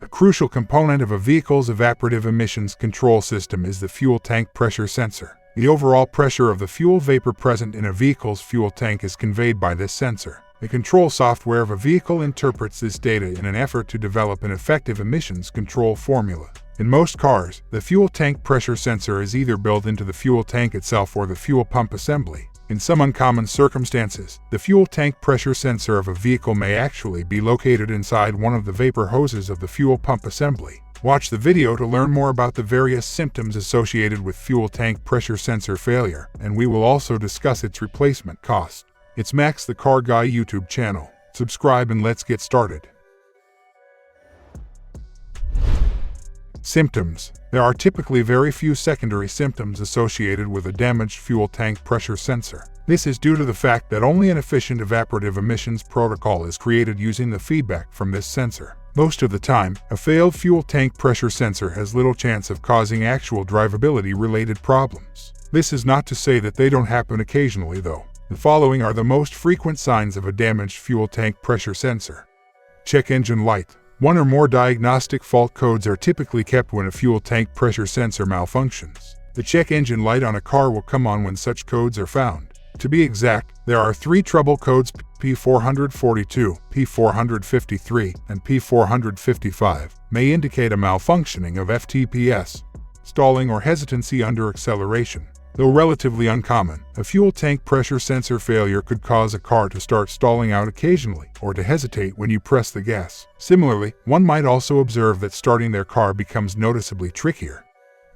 A crucial component of a vehicle's evaporative emissions control system is the fuel tank pressure sensor. The overall pressure of the fuel vapor present in a vehicle's fuel tank is conveyed by this sensor. The control software of a vehicle interprets this data in an effort to develop an effective emissions control formula. In most cars, the fuel tank pressure sensor is either built into the fuel tank itself or the fuel pump assembly. In some uncommon circumstances, the fuel tank pressure sensor of a vehicle may actually be located inside one of the vapor hoses of the fuel pump assembly. Watch the video to learn more about the various symptoms associated with fuel tank pressure sensor failure, and we will also discuss its replacement cost. It's Max the Car Guy YouTube channel. Subscribe and let's get started. Symptoms. There are typically very few secondary symptoms associated with a damaged fuel tank pressure sensor. This is due to the fact that only an efficient evaporative emissions protocol is created using the feedback from this sensor. Most of the time, a failed fuel tank pressure sensor has little chance of causing actual drivability-related problems. This is not to say that they don't happen occasionally, though. The following are the most frequent signs of a damaged fuel tank pressure sensor. Check engine light. One or more diagnostic fault codes are typically kept when a fuel tank pressure sensor malfunctions. The check engine light on a car will come on when such codes are found. To be exact, there are 3 trouble codes: P442, P453, and P455, may indicate a malfunctioning of FTPS, stalling or hesitancy under acceleration. Though relatively uncommon, a fuel tank pressure sensor failure could cause a car to start stalling out occasionally or to hesitate when you press the gas. Similarly, one might also observe that starting their car becomes noticeably trickier.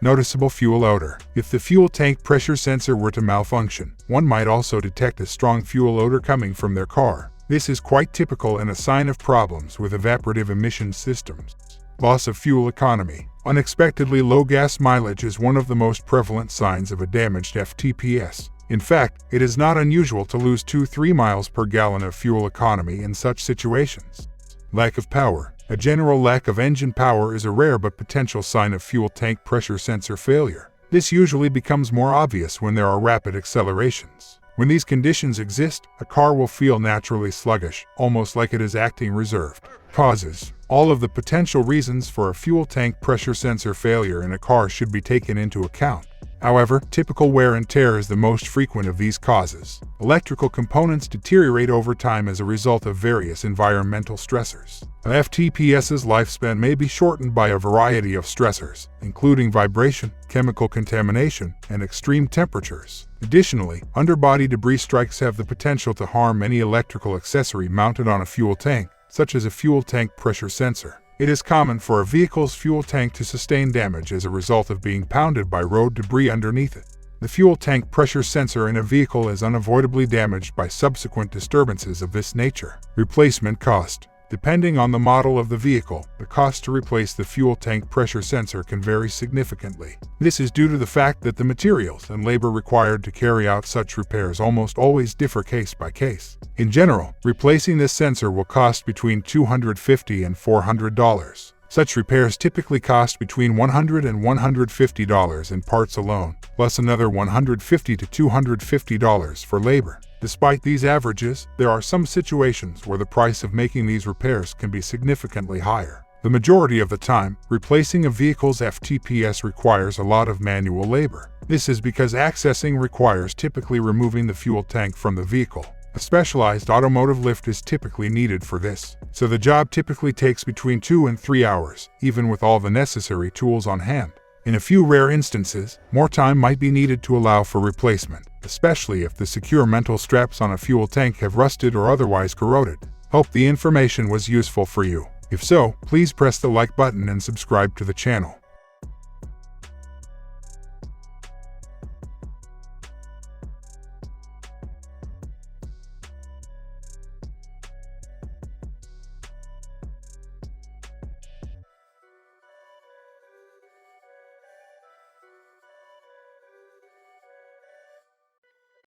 Noticeable fuel odor. If the fuel tank pressure sensor were to malfunction, one might also detect a strong fuel odor coming from their car. This is quite typical and a sign of problems with evaporative emission systems. Loss of fuel economy. Unexpectedly low gas mileage is one of the most prevalent signs of a damaged FTPS. In fact, it is not unusual to lose 2-3 miles per gallon of fuel economy in such situations. Lack of power. A general lack of engine power is a rare but potential sign of fuel tank pressure sensor failure. This usually becomes more obvious when there are rapid accelerations. When these conditions exist, a car will feel naturally sluggish, almost like it is acting reserved. Causes. All of the potential reasons for a fuel tank pressure sensor failure in a car should be taken into account. However, typical wear and tear is the most frequent of these causes. Electrical components deteriorate over time as a result of various environmental stressors. A FTPS's lifespan may be shortened by a variety of stressors, including vibration, chemical contamination, and extreme temperatures. Additionally, underbody debris strikes have the potential to harm any electrical accessory mounted on a fuel tank, such as a fuel tank pressure sensor. It is common for a vehicle's fuel tank to sustain damage as a result of being pounded by road debris underneath it. The fuel tank pressure sensor in a vehicle is unavoidably damaged by subsequent disturbances of this nature. Replacement cost. Depending on the model of the vehicle, the cost to replace the fuel tank pressure sensor can vary significantly. This is due to the fact that the materials and labor required to carry out such repairs almost always differ case by case. In general, replacing this sensor will cost between $250 and $400. Such repairs typically cost between $100 and $150 in parts alone, plus another $150 to $250 for labor. Despite these averages, there are some situations where the price of making these repairs can be significantly higher. The majority of the time, replacing a vehicle's FTPS requires a lot of manual labor. This is because accessing requires typically removing the fuel tank from the vehicle. A specialized automotive lift is typically needed for this, so the job typically takes between 2 and 3 hours, even with all the necessary tools on hand. In a few rare instances, more time might be needed to allow for replacement, especially if the secure metal straps on a fuel tank have rusted or otherwise corroded. Hope the information was useful for you. If so, please press the like button and subscribe to the channel.